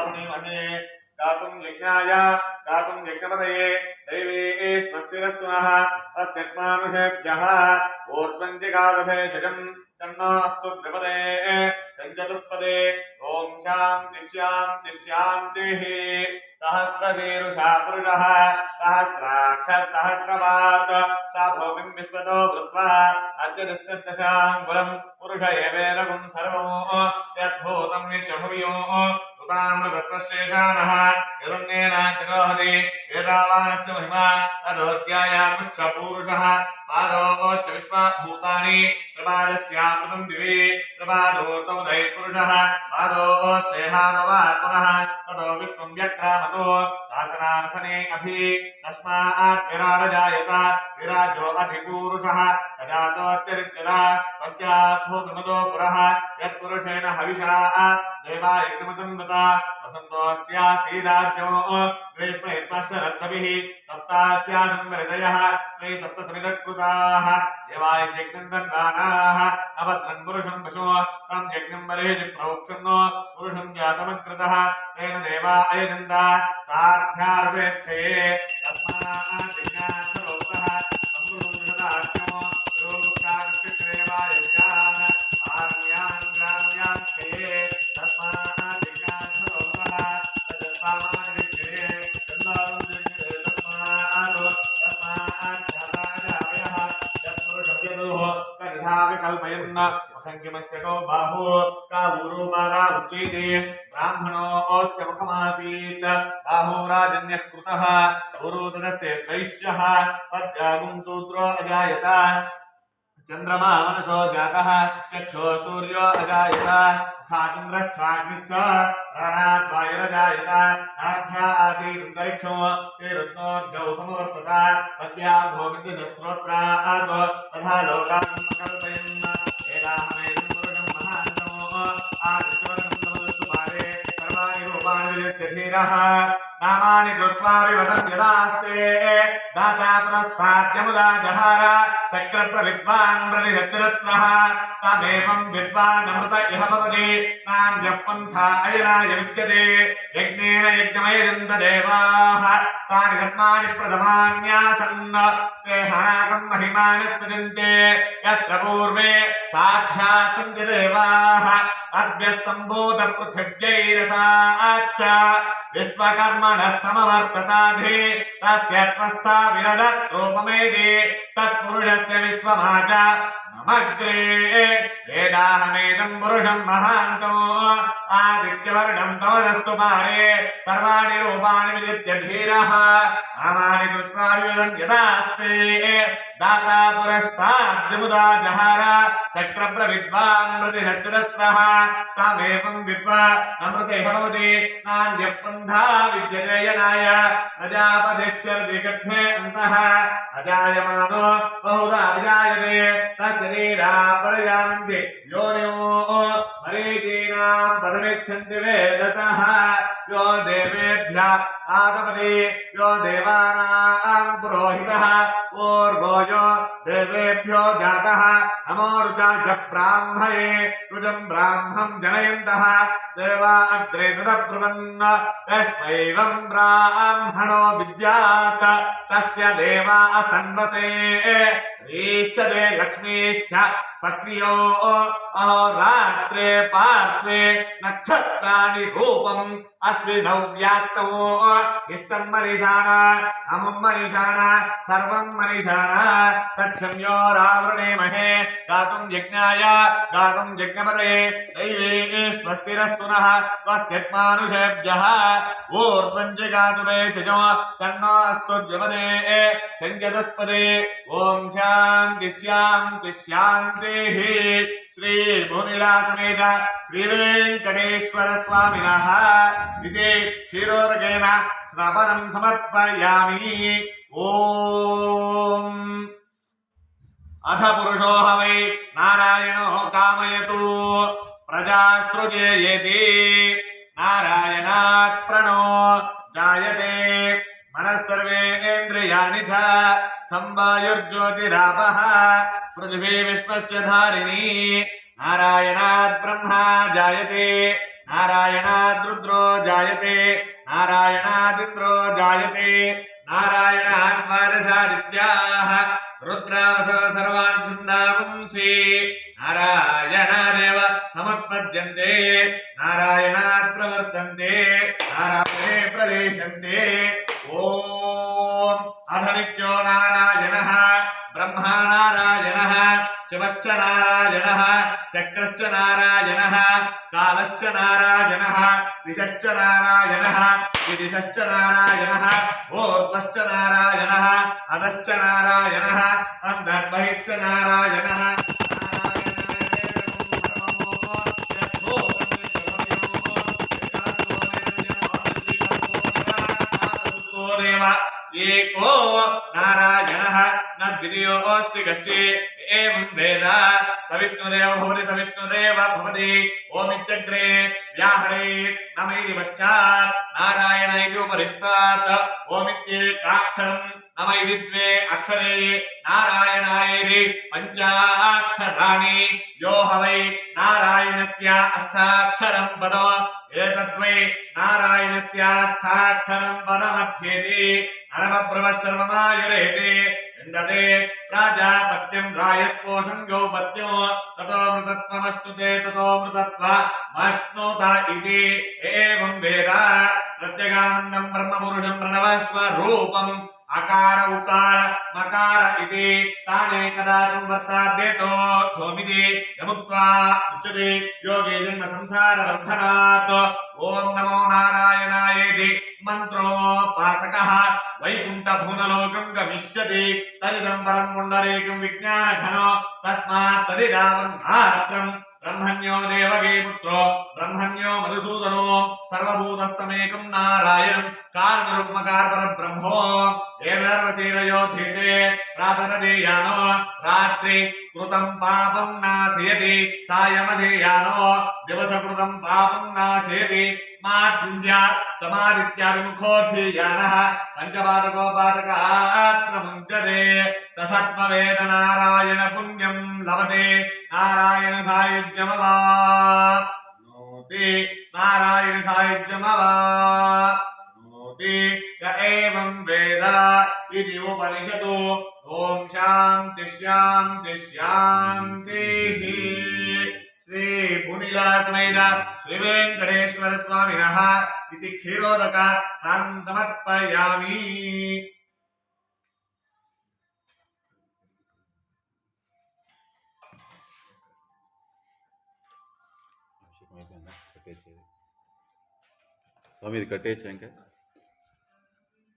वरुणीमहे गातुं यज्ञाय गातुं यज्ञपतये दैवे स्वस्तिरस्तु नः तस्मानुषेभ्यः ऊर्ध्वं जिगादभेषजं तन्नोऽस्तु द्विपदे सञ्चतुष्पदे ॐ शान्तिः सहस्रशीरुषा पुरुषः सहस्राक्षसहस्रपात् सा भूमिं विश्वतो वृत्वा अद्यतिष्ठदशाङ्गुलं पुरुष एवेदगुं सर्वमो यद्भूतं नित्यभुवयो उतामृतत्वशेषानः यदन्येनातिरोहति एतावानस्य महिमा तदोऽध्यायामुश्च पूरुषः पादोश्च विश्वभूतानि प्रपादस्यामृतं दिवि प्रपादोर्तमुदयपुरुषः पादोश्चेहामवात् पुनः ततो विश्वं व्यक्रामतो दासनानसने अभि तस्मात् विराडजायत विराजो अधिपूरुषः तदातोऽत्यरिच्यता पश्चात् भूमिमदो पुरः यत्पुरुषेण हविषा देवा यज्ञमतन्वता वसन्तोऽस्यासीराज्यो ग्रीष्मैर्पश्यरद्भिः सप्तास्यासंवृतयः त्रिसप्तसमिदकृताः देवायज्ञन्तन्दानाः अभद्रन् पुरुषं पशो तं यज्ञं बर्हिः प्रोक्षन्नो पुरुषं जातमकृतः तेन देवा अयजन्त साध्यार्वेक्षये तस्मात् यज्ञार्थलोकः संवृतदाख्यो योगुक्ताकृष्यक्रेवायज्ञान् आर्यान् ग्राम्यान् क्षये तस्मात् यज्ञार्थलोकः तदस्तामानिक्षये चन्द्रारुद्रिक्षये तस्मात् जाताजावयः यत्पुरुषं यदुः कल्पयन् असङ्ख्यमस्य गौ बाहु कावूरुपादा उच्यते ब्राह्मणोऽस्य मुखमासीत् बाहुराजन्यः कृतः गुरुतरस्य वैश्यः पद्यागुं शूद्रो अजायत चन्द्रमा मनसो जातः चक्षो सूर्यो अजायत खाचन्द्रश्चाग्निश्च प्राणात् वायुरजायत नाभ्या आसीदन्तरिक्षो श्रीरुष्णोऽध्यौ समवर्तत पद्भ्यां भूमिर्दशस्रोत्रात् तथा लोकान् कल्पयन् एताहमेदं पुरुषं महान्तमो आदित्यवदन्तमस्तु पारे सर्वाणि रूपाणि विलिख्य धीरः नामानि कृत्वा विवदन्त्यदास्ते दाता पुरस्ताद्यमुदा जहार चक्रप्रविद्वान् प्रतिशच्चरत्रः तमेवं विद्वान् अमृत इह भवति नान्यः पन्था अयनाय विद्यते यज्ञेन यज्ञमयजन्त देवाः तानि कर्माणि प्रथमान्यासन् ते हनाकं महिमानि त्यजन्ते यत्र पूर्वे साध्याः सन्ति देवाः अभ्यस्तम्भूतपृथिव्यैरसाच्च विश्वकर्मणः समवर्तताधि तस्यत्वस्था विरदत् रूपमेधि तत्पुरुषस्य विश्वमाच ममग्रे वेदाहमेदं पुरुषं महान्तो आदित्यवर्णं तमदस्तु पारे सर्वाणि रूपाणि विलिख्य धीरः नामानि कृत्वा विवदन् यदास्ते दाता पुरस्ताद्यमुदा जहार चक्रप्रविद्वान् प्रतिशच्चरस्रः तमेवं विद्वान् अमृतैः भवति नान्यः पन्था विद्यते यनाय प्रजापतिश्चरति गर्भे अन्तः अजायमानो बहुधा विजायते तच्चरीरा प्रजानन्ति योनियो मरीचीनां पदमिच्छन्ति वेदतः यो देवेभ्यः आदपति यो देवानां पुरोहितः ऊर्वोजो देवेभ्यो जातः नमोरुचाच ब्राह्मये रुजं ब्राह्मं जनयन्तः देवा अग्रे तदब्रुवन् यस्मैवं ब्राह्मणो विद्यात् तस्य देवा असन्वते ईश्चते लक्ष्मीश्च पत्न्यो अहोरात्रे पार्श्वे नक्षत्राणि रूपम् अश्विनौ व्यात्तौ इष्टं मरीषाण अमुं मरीषाण सर्वं मरीषाण तच्छम्यो रावृणीमहे गातुं यज्ञाय गातुं यज्ञपतये दैवे स्वस्तिरस्तु नः स्वस्तिर्मानुषेभ्यः ऊर्ध्वं च गातुमेषजो सन्नोऽस्तु द्विपदे सञ्चतुष्पदे ॐ शान्तिः श्री भूमिलासमेत श्री वेंकटेश्वर स्वामिनः इति क्षीरोदकेन श्रवणं समर्पयामि। ओम अथ पुरुषो ह वै नारायणो कामयतु प्रजासृजेयेति नारायणात् प्रणो जायते मनस्सर्वेन्द्रियाणि च संवायुर्ज्योतिरापः पृथिवी विश्वस्य धारिणी नारायणात् ब्रह्मा जायते नारायणाद्रुद्रो जायते नारायणादिन्द्रो जायते नारायणान्वारसादित्याः रुद्रावसो सर्वान् छन्दांसि नारायणादेव समुत्पद्यन्ते नारायणात् प्रवर्तन्ते नारायणे प्रलेह्यन्ते ॐ अधनित्यो नारायणः ब्रह्मा नारायणः शिवश्च नारायणः चक्रश्च नारायणः कालश्च नारायणः दिशश्च नारायणः विदिशश्च नारायणः ऊर्ध्वश्च नारायणः अधश्च नारायणः अन्तर्बहिश्च नारायणः एको नारायणः न द्वितीयोऽस्ति कश्चित् एवं वेद सविष्णुरेव भवति ओमित्यग्रे व्याहरेत् नमैति पश्चात् नारायण इति उपरिष्टात् ओमित्येकाक्षरम् नम इति द्वे अक्षरे नारायणायेति पञ्चाक्षराणि यो ह वै नारायणस्य अष्टाक्षरं पदो एतद्वै नारायणस्याष्टाक्षरं पदमध्येति अनवब्रवः सर्वमायुरेति विन्दते प्राजापत्यं रायस्पोषं गौपत्यो ततो मृतत्वमश्नुते ततो मृतत्वमश्नुत इति एवं वेद प्रत्यगानन्दं ब्रह्मपुरुषं प्रणवस्वरूपम् अकार उकार मकार इति तानेकदा संवर्ताद्येतो धोमिति यमुक्त्वा उच्यते योगे जन्म संसार बन्धनात् ओम नमो नारायणायेति मंत्रोपासकः वैकुण्ठभुवनलोकं गमिष्यति तदिदं परं पुण्डरीकं विज्ञानघनो तस्मात् तदिदावन्मात्रं ब्रह्मण्यो देवकी पुत्रो ब्रह्मण्यो मधुसूदनो सर्वभूतस्तमेकं नारायणं कारणरूपमकार परब्रह्मो एतर्वशीरयोधीते प्रातरदीयानो रात्रि कृतं पापं नाशयति सायमधीयानो दिवसकृतं पापं नाशयति माद्विन्द्या समादित्याभिमुखोऽधीयानः पञ्चपादकोपादकात् प्रमुञ्चते स सत्त्ववेद नारायण पुण्यं लभते नारायण सायुज्यमवाप्नोति नारायण सायुज्यमवाप्नोति य एवं वेद इति उपनिषदो ॐ शान्ति शान्ति शान्तिः श्री पुनिलासमेत श्री वेंकटेश्वर स्वामिनः इति क्षीरोदक स्नानं समर्पयामि। स्वामी कटे